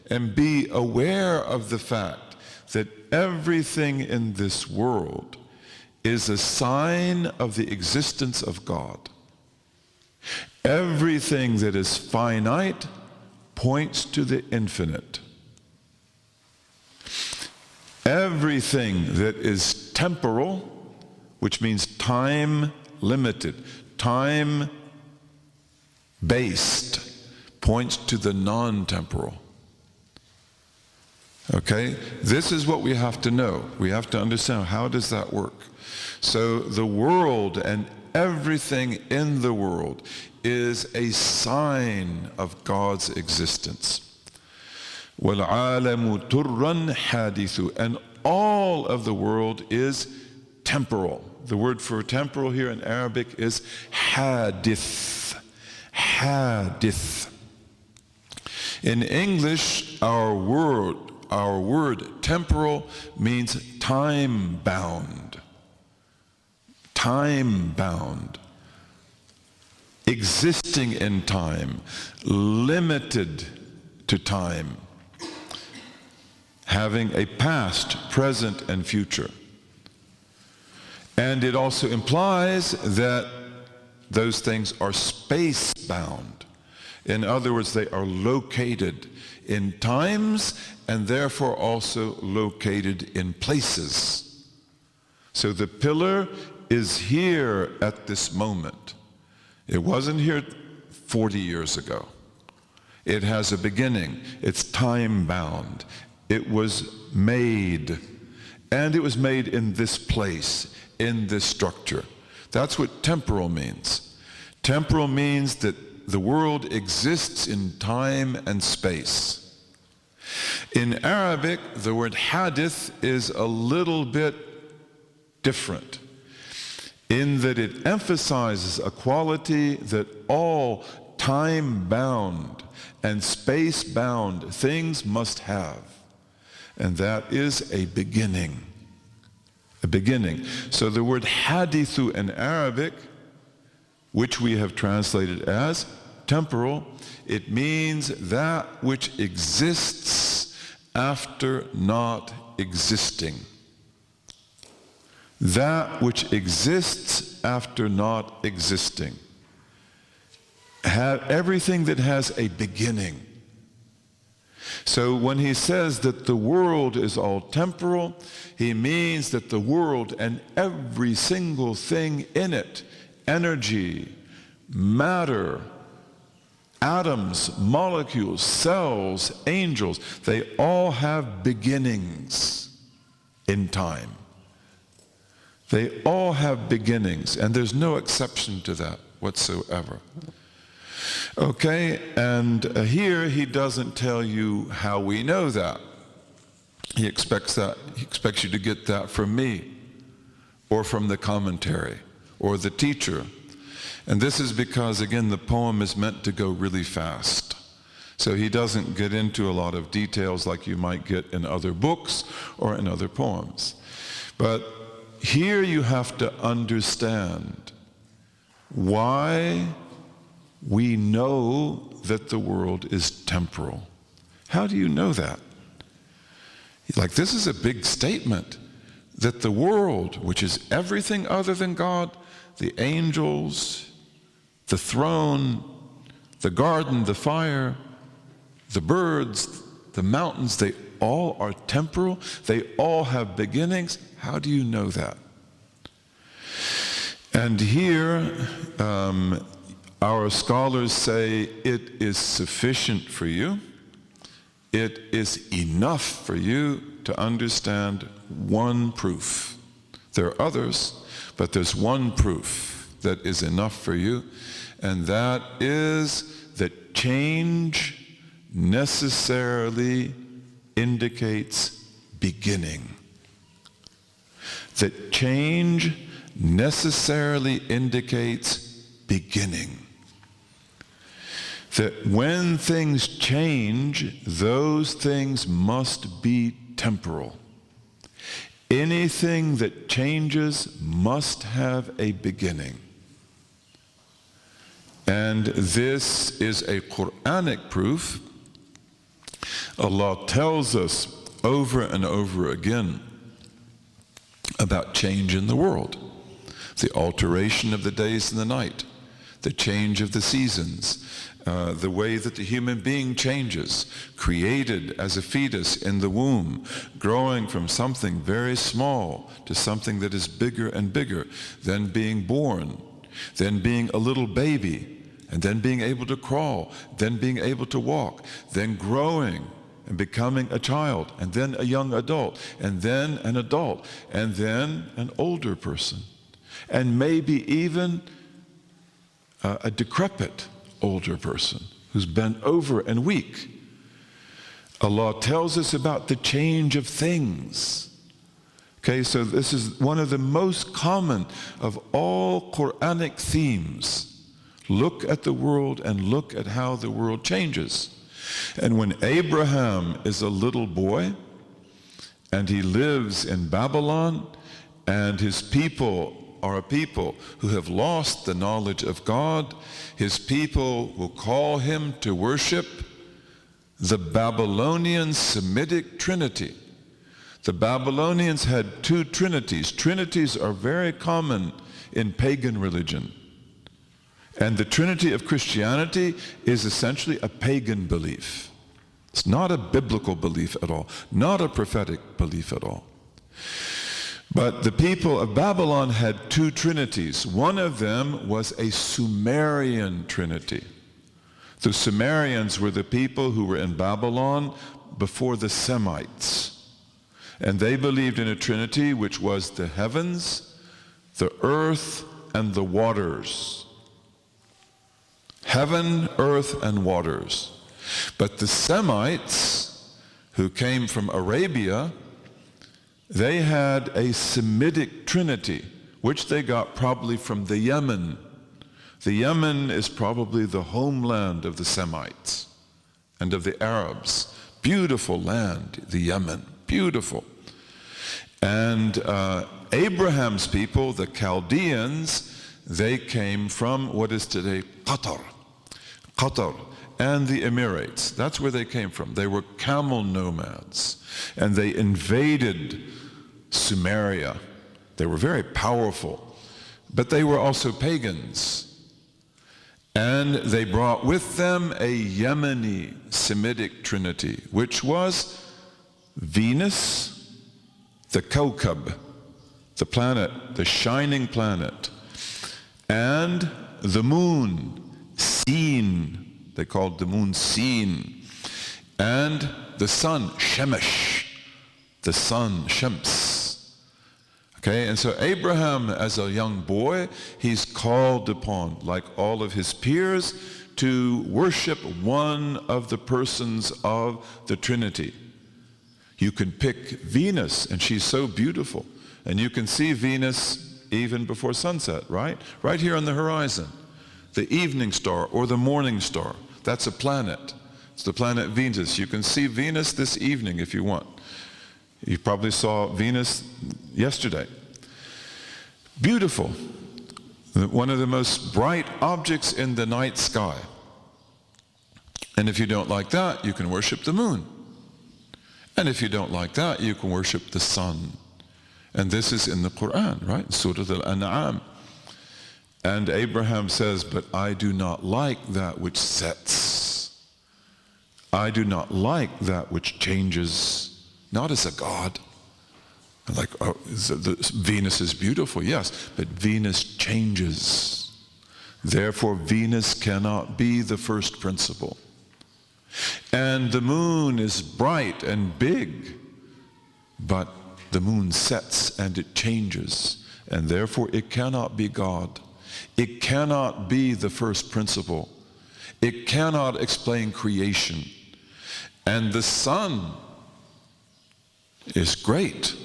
and be aware of the fact that everything in this world is a sign of the existence of God. Everything that is finite points to the infinite. Everything that is temporal, which means time limited, time based, points to the non-temporal. Okay? This is what we have to know. We have to understand, how does that work? So the world and everything in the world is a sign of God's existence. وَالْعَالَمُ تُرًّا حَادِثُ. And all of the world is temporal. The word for temporal here in Arabic is hadith. Hadith. In English, our word temporal means time-bound. Time-bound. Existing in time. Limited to time. Having a past, present, and future. And it also implies that those things are space-bound. In other words, they are located in times and therefore also located in places. So the pillar is here at this moment. It wasn't here 40 years ago. It has a beginning. It's time-bound. It was made. And it was made in this place, in this structure. That's what temporal means. Temporal means that the world exists in time and space. In Arabic, the word hadith is a little bit different in that it emphasizes a quality that all time-bound and space-bound things must have, and that is a beginning. A beginning. So the word hadithu in Arabic, which we have translated as temporal, it means that which exists after not existing. That which exists after not existing. Everything that has a beginning. So when he says that the world is all temporal, he means that the world and every single thing in it, energy, matter, atoms, molecules, cells, angels, they all have beginnings in time. They all have beginnings, and there's no exception to that whatsoever. Okay, and here he doesn't tell you how we know that. He expects you to get that from me, or from the commentary, or the teacher. And this is because, again, the poem is meant to go really fast. So he doesn't get into a lot of details like you might get in other books or in other poems. But here you have to understand why we know that the world is temporal. How do you know that? Like, this is a big statement, that the world, which is everything other than God, the angels, the throne, the garden, the fire, the birds, the mountains, they all are temporal. They all have beginnings. How do you know that? And here, our scholars say it is sufficient for you. It is enough for you to understand one proof. There are others, but there's one proof that is enough for you, and that is that change necessarily indicates beginning. That change necessarily indicates beginning. That when things change, those things must be temporal. Anything that changes must have a beginning. And this is a Quranic proof, Allah tells us over and over again about change in the world, the alteration of the days and the night, the change of the seasons, the way that the human being changes, created as a fetus in the womb, growing from something very small to something that is bigger and bigger, then being born, then being a little baby, and then being able to crawl, then being able to walk, then growing and becoming a child, and then a young adult, and then an adult, and then an older person, and maybe even a decrepit older person who's bent over and weak. Allah tells us about the change of things. Okay, so this is one of the most common of all Quranic themes. Look at the world and look at how the world changes. And when Abraham is a little boy and he lives in Babylon, and his people are a people who have lost the knowledge of God, his people will call him to worship the Babylonian Semitic Trinity. The Babylonians had two trinities. Trinities are very common in pagan religion. And the Trinity of Christianity is essentially a pagan belief. It's not a biblical belief at all, not a prophetic belief at all. But the people of Babylon had two trinities. One of them was a Sumerian trinity. The Sumerians were the people who were in Babylon before the Semites. And they believed in a trinity which was the heavens, the earth, and the waters. Heaven, earth, and waters. But the Semites, who came from Arabia, they had a Semitic trinity, which they got probably from the Yemen. The Yemen is probably the homeland of the Semites and of the Arabs. Beautiful land, the Yemen, beautiful. And Abraham's people, the Chaldeans, they came from what is today Qatar and the Emirates. That's where they came from. They were camel nomads, and they invaded Sumeria. They were very powerful, but they were also pagans. And they brought with them a Yemeni Semitic trinity, which was Venus, the Kawkab, the planet, the shining planet, and the moon, Sin, they called the moon Sin, and the sun, Shemesh, the sun, Shams. Okay, and so Abraham, as a young boy, he's called upon, like all of his peers, to worship one of the persons of the Trinity. You can pick Venus, and she's so beautiful. And you can see Venus even before sunset, right? Right here on the horizon. The evening star or the morning star, that's a planet. It's the planet Venus. You can see Venus this evening if you want. You probably saw Venus yesterday. Beautiful. One of the most bright objects in the night sky. And if you don't like that, you can worship the moon. And if you don't like that, you can worship the sun. And this is in the Quran, right? Surah Al-An'am. And Abraham says, but I do not like that which sets. I do not like that which changes, not as a god. Like, oh, Venus is beautiful, yes, but Venus changes. Therefore, Venus cannot be the first principle. And the moon is bright and big, but the moon sets and it changes, and therefore it cannot be God. It cannot be the first principle. It cannot explain creation. And the sun is great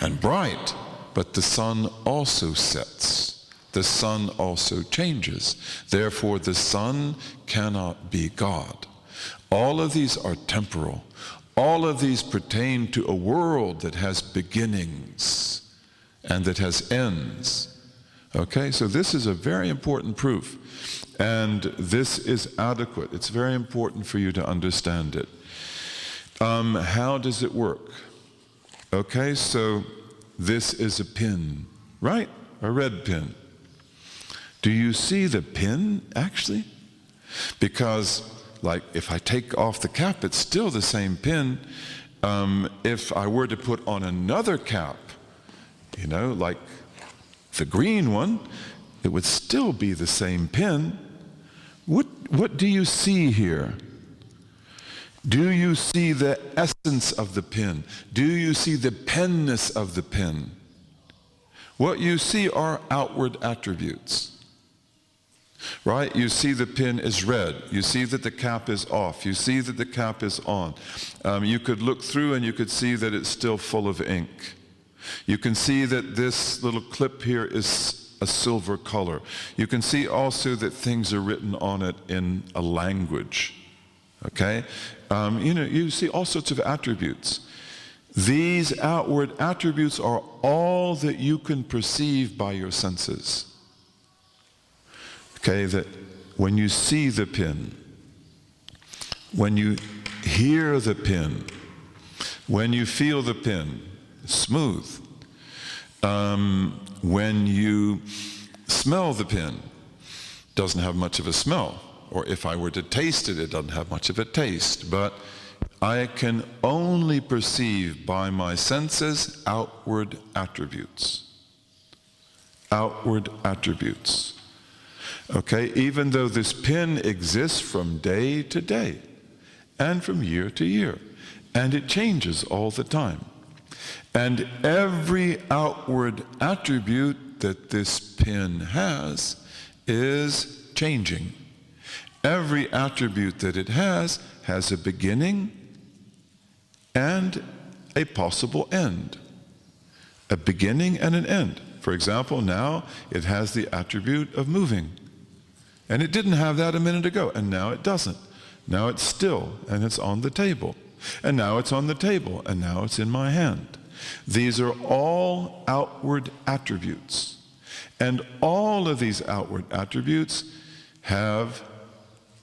and bright, but the sun also sets. The sun also changes. Therefore, the sun cannot be God. All of these are temporal. All of these pertain to a world that has beginnings and that has ends. Okay, so this is a very important proof, and this is adequate. It's very important for you to understand it. How does it work? Okay, so this is a pin, right? A red pin. Do you see the pin, actually? Because, like, if I take off the cap, it's still the same pin. If I were to put on another cap, you know, like the green one, it would still be the same pin. What do you see here? Do you see the essence of the pin? Do you see the penness of the pin? What you see are outward attributes. Right? You see the pin is red. You see that the cap is off. You see that the cap is on. You could look through and you could see that it's still full of ink. You can see that this little clip here is a silver color. You can see also that things are written on it in a language. Okay? You know, you see all sorts of attributes. These outward attributes are all that you can perceive by your senses. Okay, that when you see the pin, when you hear the pin, when you feel the pin, smooth. When you smell the pin, doesn't have much of a smell. Or if I were to taste it, it doesn't have much of a taste. But I can only perceive by my senses outward attributes. Outward attributes. Okay, even though this pin exists from day to day and from year to year, and it changes all the time. And every outward attribute that this pin has is changing. Every attribute that it has a beginning and a possible end. A beginning and an end. For example, now it has the attribute of moving. And it didn't have that a minute ago, and now it doesn't. Now it's still, and it's on the table. And now it's on the table, and now it's in my hand. These are all outward attributes. And all of these outward attributes have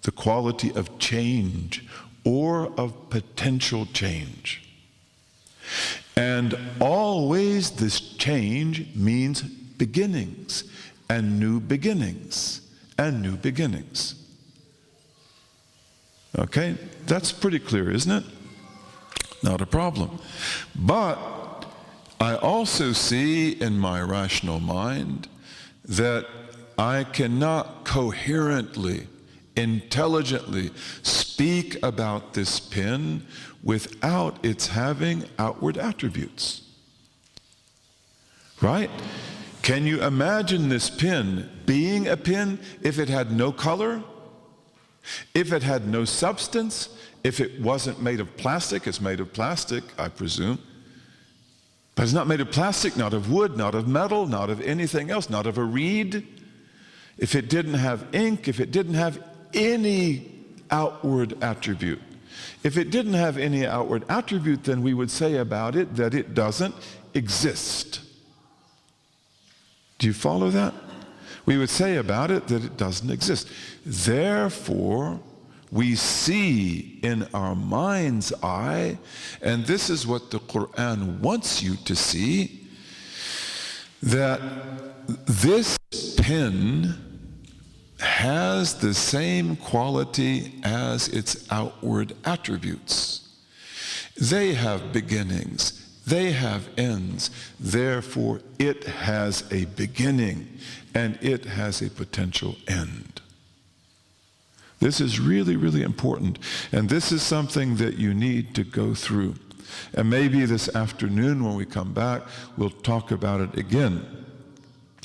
the quality of change or of potential change. And always this change means beginnings and new beginnings and new beginnings. Okay, that's pretty clear, isn't it? Not a problem. But I also see in my rational mind that I cannot coherently, intelligently speak about this pin without its having outward attributes. Right? Can you imagine this pin being a pin if it had no color? If it had no substance? If it wasn't made of plastic? It's made of plastic, I presume. But it's not made of plastic, not of wood, not of metal, not of anything else, not of a reed. If it didn't have ink, if it didn't have any outward attribute. If it didn't have any outward attribute, then we would say about it that it doesn't exist. Do you follow that? We would say about it that it doesn't exist. Therefore, we see in our mind's eye, and this is what the Quran wants you to see, that this pen has the same quality as its outward attributes. They have beginnings. They have ends. Therefore, it has a beginning and it has a potential end. This is really, really important. And this is something that you need to go through. And maybe this afternoon when we come back, we'll talk about it again.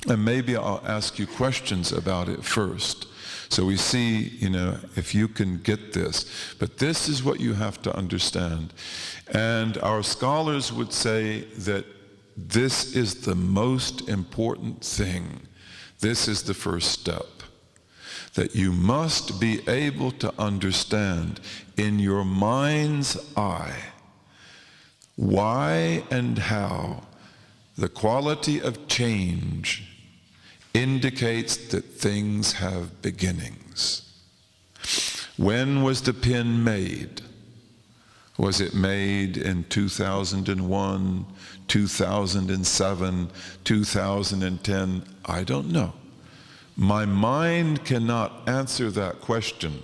And maybe I'll ask you questions about it first. So we see, you know, if you can get this. But this is what you have to understand. And our scholars would say that this is the most important thing. This is the first step. That you must be able to understand in your mind's eye why and how the quality of change indicates that things have beginnings. When was the pin made? Was it made in 2001, 2007, 2010? I don't know. My mind cannot answer that question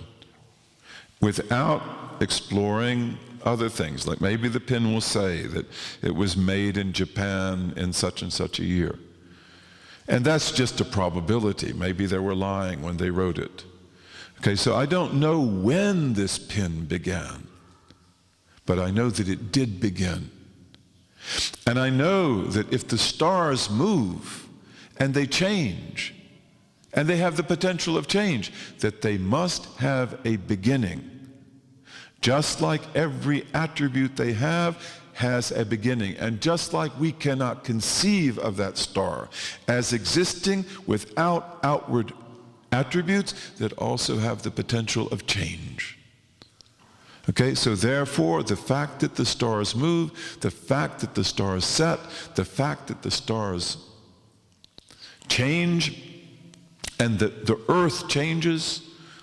without exploring other things. Like maybe the pin will say that it was made in Japan in such and such a year. And that's just a probability. Maybe they were lying when they wrote it. Okay, so I don't know when this pin began, but I know that it did begin. And I know that if the stars move and they change, and they have the potential of change, that they must have a beginning. Just like every attribute they have has a beginning. And just like we cannot conceive of that star as existing without outward attributes that also have the potential of change. Okay, so therefore, the fact that the stars move, the fact that the stars set, the fact that the stars change, and that the earth changes,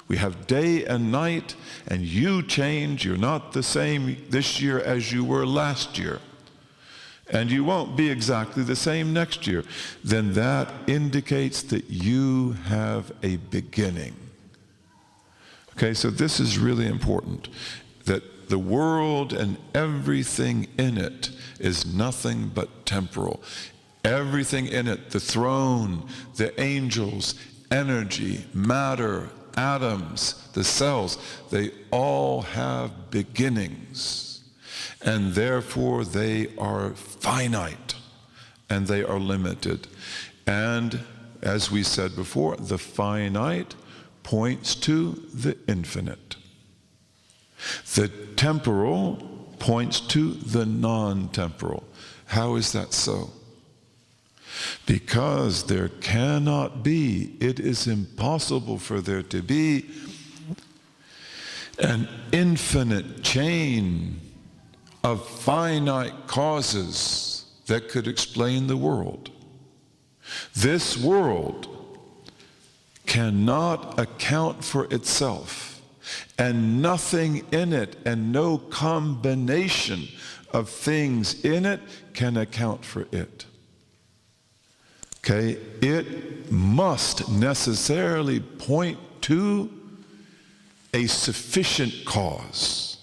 we have day and night, and you change. You're not the same this year as you were last year. And you won't be exactly the same next year. Then that indicates that you have a beginning. Okay, so this is really important. That the world and everything in it is nothing but temporal. Everything in it, the throne, the angels, energy, matter, atoms, the cells, they all have beginnings. And therefore they are finite and they are limited. And as we said before, the finite points to the infinite. The temporal points to the non-temporal. How is that so? Because there cannot be, it is impossible for there to be an infinite chain of finite causes that could explain the world. This world cannot account for itself, and nothing in it and no combination of things in it can account for it. Okay, it must necessarily point to a sufficient cause.